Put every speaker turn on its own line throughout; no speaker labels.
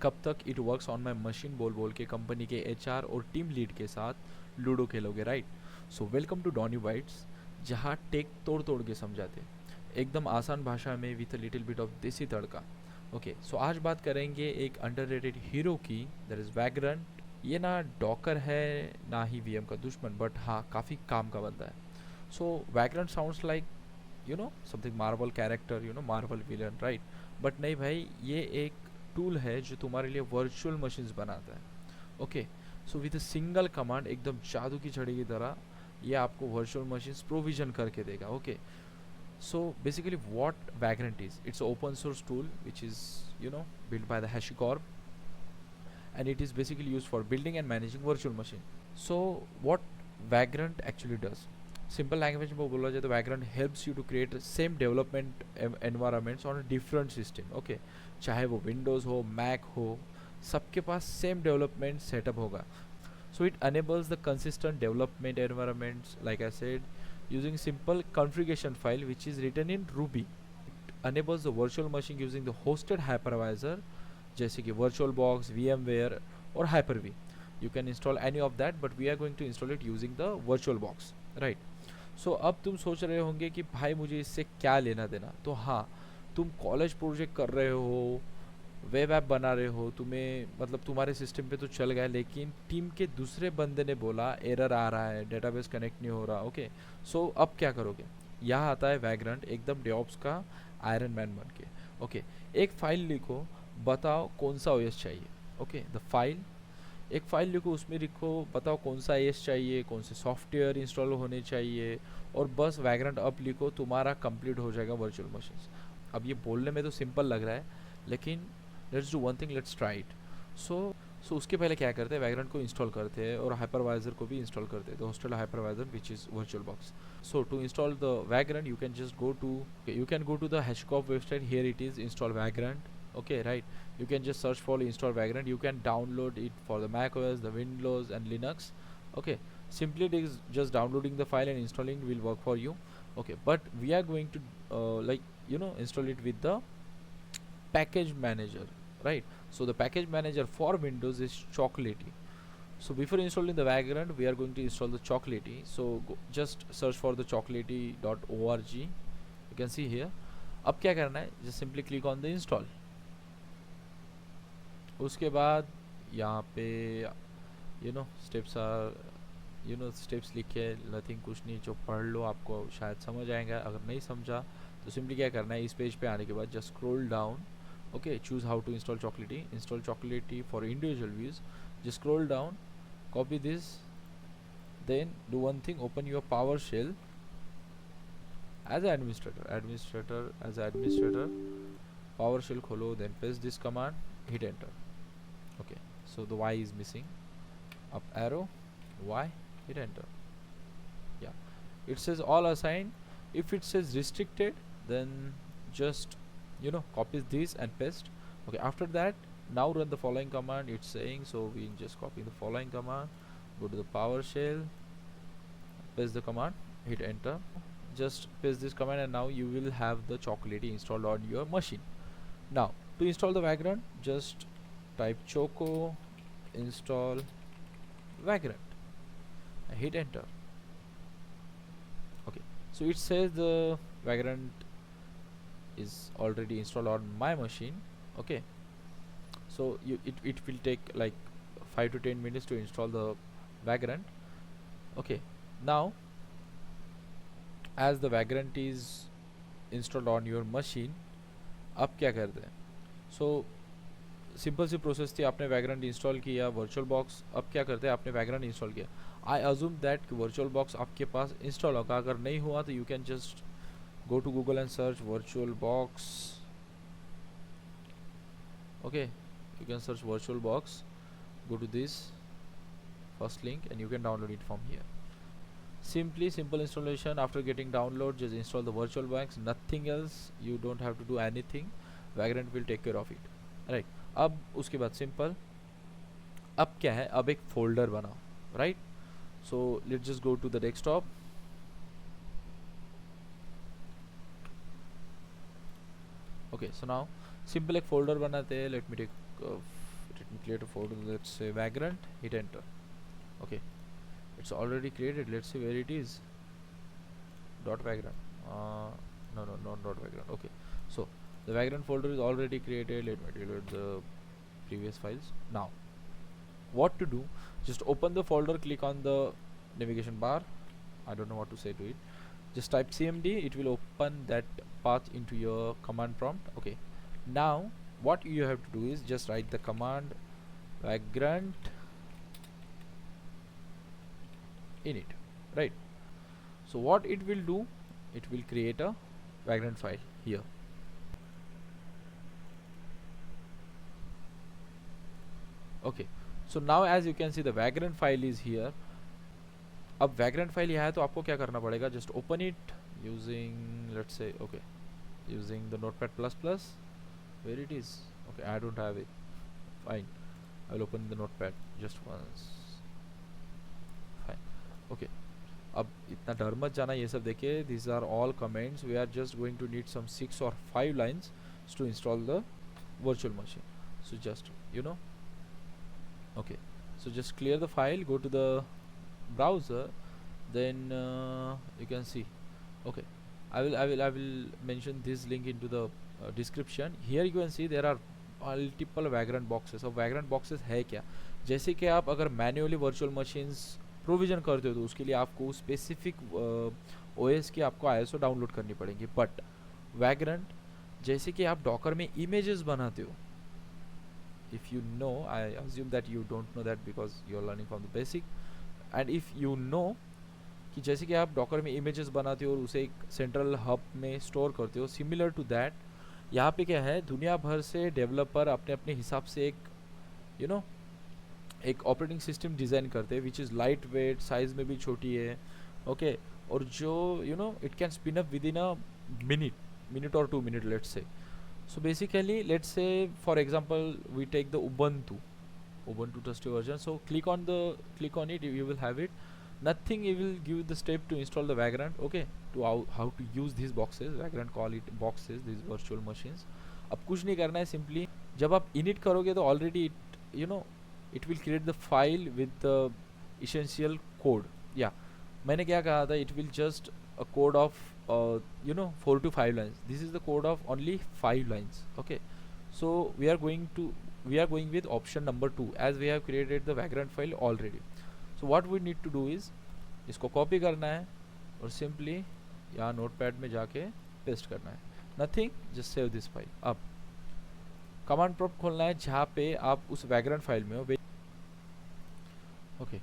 कब तक it works on my machine बोल बोल के कंपनी के एचआर और टीम लीड के साथ लूडो खेलोगे, right? So welcome to Donny Bytes, जहाँ टेक तोड़ तोड़ के समझाते, एकदम आसान भाषा में with a little bit of desi tadka. Okay, so आज बात करेंगे एक अंडररेटेड हीरो की, दैट इज़ वैग्रेंट। ये ना डॉकर है ना ही वीएम का दुश्मन, बट हाँ काफ़ी काम का बंदा है। So vagrant sounds like something Marvel character, Marvel villain, right? But नहीं भाई, ये एक टूल है जो तुम्हारे लिए वर्चुअल मशीन्स बनाता है। Okay, so with a single command, एकदम जादू की छड़ी की तरह, ये आपको वर्चुअल मशीन्स प्रोविजन करके देगा। Okay, so basically what Vagrant is, it's an open source tool which is built by the HashiCorp, and it is basically used for building and managing virtual machine. So what Vagrant actually does, simple language में बोला जाए तो Vagrant helps you to create same development environments on a different system. Okay, चाहे वो Windows हो, Mac हो, सबके पास same development setup होगा. So it enables the consistent development environments, like I said, using simple configuration file which is written in Ruby. It enables the virtual machine using the hosted hypervisor जैसे कि VirtualBox, VMware और Hyper-V. You can install any of that, but we are going to install it using the VirtualBox, right? So अब तुम सोच रहे होंगे कि भाई मुझे इससे क्या लेना देना। तो हाँ, तुम कॉलेज प्रोजेक्ट कर रहे हो, वेब ऐप बना रहे हो, तुम्हें मतलब तुम्हारे सिस्टम पे तो चल गया, लेकिन टीम के दूसरे बंदे ने बोला एरर आ रहा है, डेटाबेस कनेक्ट नहीं हो रहा। ओके, सो अब क्या करोगे? यहाँ आता है वैग्रेंट, एकदम डेवऑप्स का आयरन मैन बन के। ओके, एक फाइल लिखो, बताओ कौन सा ओएस चाहिए। ओके, द फाइल, एक फाइल लिखो, उसमें लिखो बताओ कौन सा एस चाहिए, कौन से सॉफ्टवेयर इंस्टॉल होने चाहिए, और बस वैग्रेंट अप लिखो, तुम्हारा कंप्लीट हो जाएगा वर्चुअल मशीन्स। अब ये बोलने में तो सिंपल लग रहा है, लेकिन let's do one thing, let's try it. So उसके पहले क्या करते हैं, वैग्रेंट को इंस्टॉल करते हैं और हाइपरवाइजर को भी इंस्टॉल करते हैं, the hosted hypervisor which is VirtualBox. So to install the Vagrant, you can go to the HashiCorp website, here it is install Vagrant. Okay, right, you can just search for install Vagrant. You can download it for the Mac OS, the Windows and Linux. Okay, simply it is just downloading the file and installing will work for you. Okay, but we are going to install it with the package manager, right? So the package manager for Windows is Chocolatey. So before installing the Vagrant, we are going to install the Chocolatey. So just search for the chocolatey.org. You can see here. अब क्या करना है, just simply click on the install. उसके बाद यहाँ पे steps are steps लिखे, nothing, कुछ नहीं, जो पढ़ लो आपको शायद समझ आएगा। अगर नहीं समझा तो सिंपली क्या करना है, इस पेज पे आने के बाद just scroll down. Okay, choose how to install Chocolatey for individual use. Just scroll down, copy this, then do one thing, open your PowerShell as administrator PowerShell खोलो, then paste this command, hit enter. Okay, so the Y is missing, up arrow, Y, hit enter. Yeah, it says all assigned. If it says restricted, then just copy this and paste. Okay, after that, now run the following command, it's saying. So we just copy the following command, go to the PowerShell, paste the command, hit enter. Just paste this command and now you will have the Chocolatey installed on your machine. Now to install the Vagrant, just type choco install Vagrant and hit enter. Okay, so it says the Vagrant is already installed on my machine. Okay, so it will take like 5 to 10 minutes to install the Vagrant. Okay, now as the Vagrant is installed on your machine, अब क्या करते हैं? So simple सी process थी, आपने Vagrant install किया, VirtualBox, अब क्या करते हैं, आपने वैग्रेंट इंस्टॉल किया, आई अज्यूम दैट कि वर्चुअल बॉक्स आपके पास इंस्टॉल होगा। अगर नहीं हुआ तो you can just go to Google and search VirtualBox. Okay, you can search VirtualBox, go to this first link and you can download it from here. Simply simple installation. After getting download, just install the virtual box, nothing else, you don't have to do anything, Vagrant will take care of it, right? अब उसके बाद simple, अब क्या है, अब एक folder बनाओ, right? So let's just go to the desktop. Okay, so now simple एक फोल्डर बनाते हैं. Let me take create a folder, let's say Vagrant, hit enter. Okay, it's already created. Let's see where it is. Dot Vagrant. No, not dot Vagrant. Okay, so the Vagrant folder is already created. Let me delete the previous files. Now what to do, just open the folder, click on the navigation bar. I don't know what to say to it. Just type cmd, it will open that path into your command prompt. Okay, now what you have to do is just write the command Vagrant init, right? So what it will do, it will create a Vagrant file here. Okay, so now as you can see the Vagrant file is here. अब Vagrant file यहाँ है तो आपको क्या करना पड़ेगा, just open it using, let's say, okay, using the notepad plus plus. Where it is? Okay, I don't have it. Fine, I will open the notepad just once. Fine. Okay, अब इतना डर मत जाना ये सब देखे. These are all comments. We are just going to need some 6 or 5 lines to install the virtual machine. So just, you know, okay, so just clear the file, go to the browser, then you can see. Okay, I will mention this link into the description. Here you can see there are multiple Vagrant boxes. अब Vagrant boxes है क्या, जैसे कि आप अगर manually virtual machines provision करते हो तो उसके लिए आपको स्पेसिफिक ओएस की आपको आईएसओ डाउनलोड करनी पड़ेगी. बट Vagrant जैसे कि आप डॉकर में इमेजेस बनाते हो, if you know, I assume that you don't know that because you are learning from the basic, and if you know कि जैसे कि आप डॉकर में इमेजेस बनाते हो और उसे एक सेंट्रल हब में स्टोर करते हो, सिमिलर टू दैट यहाँ पे क्या है, दुनिया भर से डेवलपर अपने अपने हिसाब से एक यू नो एक ऑपरेटिंग सिस्टम डिज़ाइन करते हैं which is light weight, size में भी छोटी है. ओके, और जो you know it can spin up with in a minute और 2 minutes, let's say. So basically, let's say for example we take the Ubuntu trusty version. So click on it, you will have it. Nothing, you will give the step to install the Vagrant. Okay, to how to use these boxes. Vagrant call it boxes, these virtual machines. अब कुछ नहीं करना है, simply जब आप init करोगे तो already it will create the file with the essential code. Yeah, मैंने क्या कहा था, it will just a code of 4 to 5 lines. This is the code of only 5 lines. Okay, so we are going with option number 2 as we have created the Vagrant file already. So what we need to do is इसको copy करना है और simply यहाँ notepad में जाके paste करना है. Nothing, just save this file. अब कमांड प्रॉम्प्ट खोलना है जहाँ पे आप उस Vagrant फाइल में हो. ओके,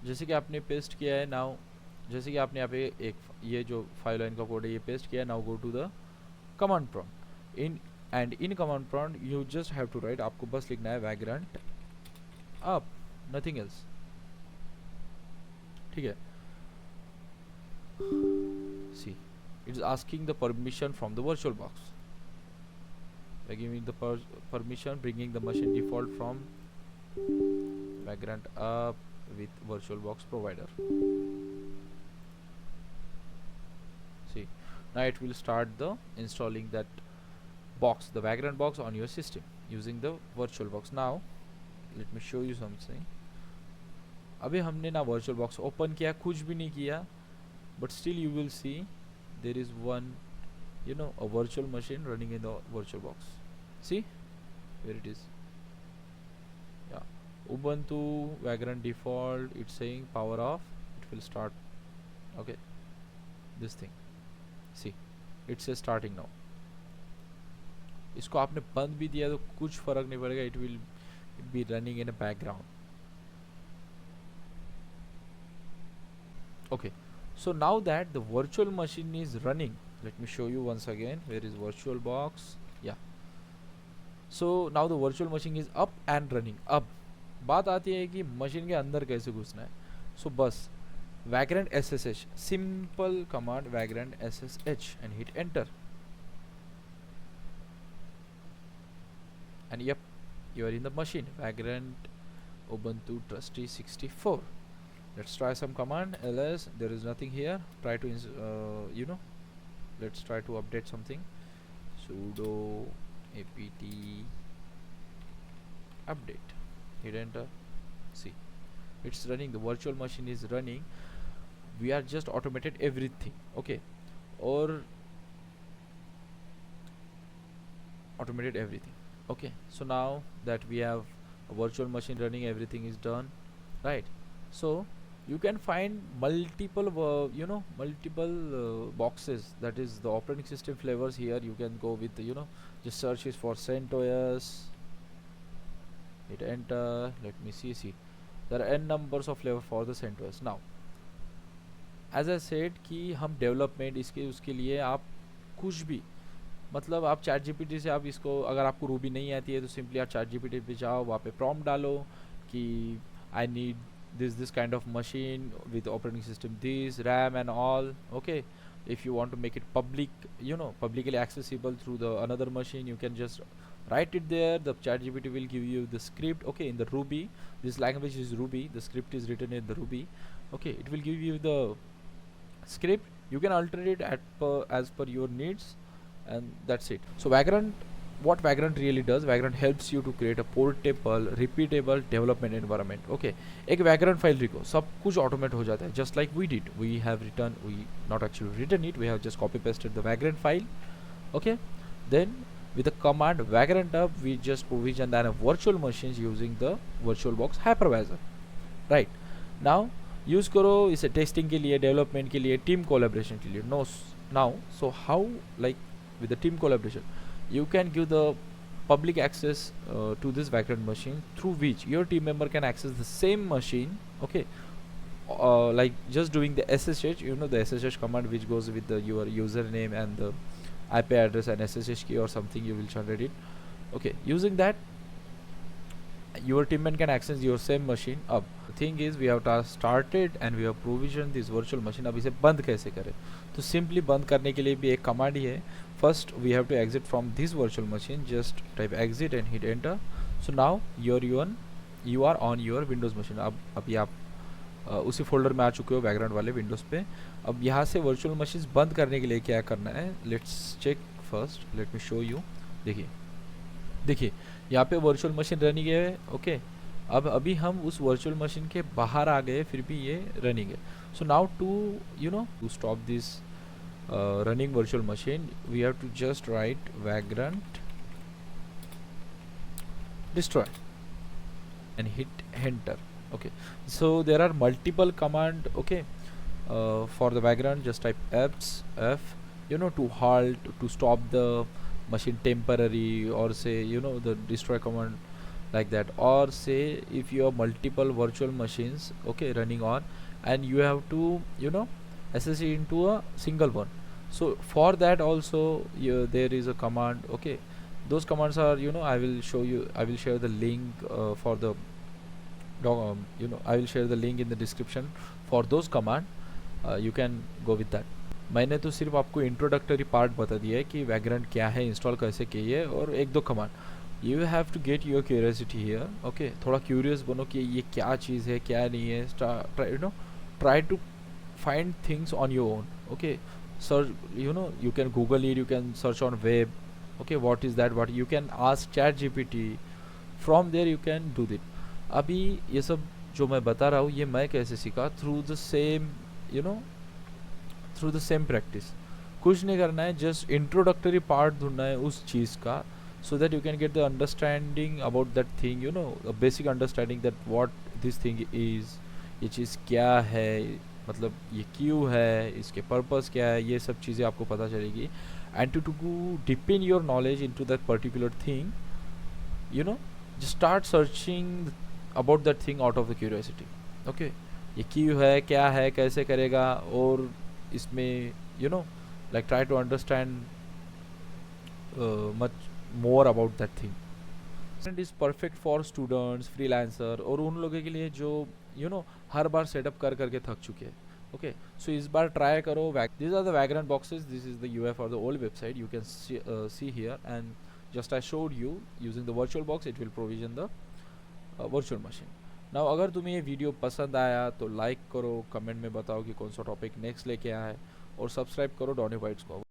जैसे कि आपने पेस्ट किया है. नाउ जैसे कि आपने यहाँ पे एक ये जो 5 लाइन का कोड है ये पेस्ट किया. Now go to the command prompt in command prompt you just have to write, आपको बस लिखना है Vagrant अप, नथिंग एल्स. ठीक है, see it is asking the permission from the virtual box. by giving the permission, bringing the machine default from Vagrant up with VirtualBox provider. See, now it will start the installing that box, the Vagrant box on your system using the VirtualBox. Now let me show you something. अभी हमने ना VirtualBox open किया, कुछ भी नहीं किया, but still you will see there is one a virtual machine running in the VirtualBox. See where it is. Yeah, Ubuntu Vagrant default, it's saying power off, it will start. Okay, this thing, see it says starting now. इसको आपने बंद भी दिया तो कुछ फर्क नहीं पड़ेगा, it will be running in a background. Okay, so now that the virtual machine is running, let me show you once again where is VirtualBox. Yeah, so now the virtual machine is up and running. अब बात आती है कि machine के अंदर कैसे घुसना है. So बस Vagrant SSH, simple command Vagrant SSH and hit enter, and yep, you are in the machine Vagrant Ubuntu Trusty 64. Let's try some command ls. There is nothing here. Try to let's try to update something. Sudo apt update. hit enter. See, it's running, the virtual machine is running. We are just automated everything, okay, or automated everything. Okay, so now that we have a virtual machine running, everything is done, right? So you can find multiple multiple boxes, that is the operating system flavors. Here you can go with just search is for CentOS, hit enter. Let me see, there are n numbers of flavor for the CentOS. Now as I said कि हम development इसके उसके लिए आप कुछ भी, मतलब आप चैट जीपीटी से आप इसको, अगर आपको रूबी नहीं आती है तो सिंपली आप चैट जीपीटी पे जाओ, वहाँ पे प्रॉम्प्ट डालो कि I need this kind of machine with operating system this RAM and all, okay. If you want to make it public, publicly accessible through the another machine, you can just write it there. The chat gpt will give you the script, okay, in the Ruby. This language is Ruby, the script is written in the Ruby, okay. It will give you the script, you can alter it as per your needs, and that's it. So Vagrant, what Vagrant really does, Vagrant helps you to create a portable repeatable development environment, okay. एक Vagrant file लिखो, सब कुछ automate हो जाता है, just like we did. We have written, we not actually written it, we have just copy pasted the Vagrant file, okay. Then with the command Vagrant up, we just provision that a virtual machines using the VirtualBox hypervisor, right. Now use करो इसे testing के लिए, development के लिए, team collaboration के लिए. No now so how, like with the team collaboration, you can give the public access to this Vagrant machine, through which your team member can access the same machine, okay. Like just doing the SSH, the SSH command which goes with the your username and the IP address and SSH key or something, you will generate it, okay. Using that, your teammate can access your same machine. अब the thing is we have started and we have provisioned this virtual machine. अब इसे बंद कैसे करें? तो simply बंद करने के लिए भी एक command ही है. First we have to exit from this virtual machine. Just type exit and hit enter. So now you are on your Windows machine. अब अभी आप उसी फोल्डर में आ चुके हो बैकग्राउंड वाले विंडोज़ पे. अब यहाँ से वर्चुअल मशीन्स बंद करने के लिए क्या करना है, let's check first. Let me show you. देखिए यहाँ पे वर्चुअल मशीन रनिंग है, ओके. अब अभी हम उस वर्चुअल मशीन के बाहर आ गए, फिर भी ये रनिंग है. So now to stop this running virtual machine, we have to just write Vagrant destroy and hit enter, okay. So there are multiple command, okay, for the Vagrant. Just type f to halt, to stop the machine temporary, or say the destroy command, like that. Or say if you have multiple virtual machines, okay, running on, and you have to assess it into a single one, so for that also there is a command, okay. Those commands are I will show you, I will share the link for the I will share the link in the description for those command. You can go with that. मैंने तो सिर्फ आपको introductory part बता दिया है कि Vagrant क्या है, इंस्टॉल कैसे किए, और एक दो command. You have to get your curiosity here, okay. थोड़ा क्यूरियस बनो कि ये क्या चीज़ है, क्या नहीं है. Try to find things on your own, okay. Search you can Google it, you can search on web, okay, what is that, what you can ask ChatGPT. from there you can do it. अभी ये सब जो मैं बता रहा हूँ, ये मैं कैसे सीखा, through the same through the same practice. कुछ नहीं करना है, जस्ट इंट्रोडक्टरी पार्ट ढूंढना है उस चीज़ का, so that you can get the understanding about that thing, basic understanding that what this thing is, ये चीज़ क्या है, मतलब ये क्यों है, इसके पर्पस क्या है, ये सब चीज़ें आपको पता चलेगी. And to depend your knowledge into that particular thing, just start searching about that thing out of the curiosity, okay. ये क्यों है, क्या है, कैसे करेगा, और इसमें like try to understand much more about that thing. It is perfect for students, freelancer, और उन लोगों के लिए जो हर बार सेटअप कर करके थक चुके हैं, okay. So इस बार ट्राई करो. These are the Vagrant boxes. This is the UI for the old website. You can see here, and just I showed you using the VirtualBox, it will provision the virtual machine. Now अगर तुम्हें ये video पसंद आया तो like करो, comment में बताओ कि कौन सा टॉपिक नेक्स्ट लेके आया है, और सब्सक्राइब करो डॉनी बाइट्स को.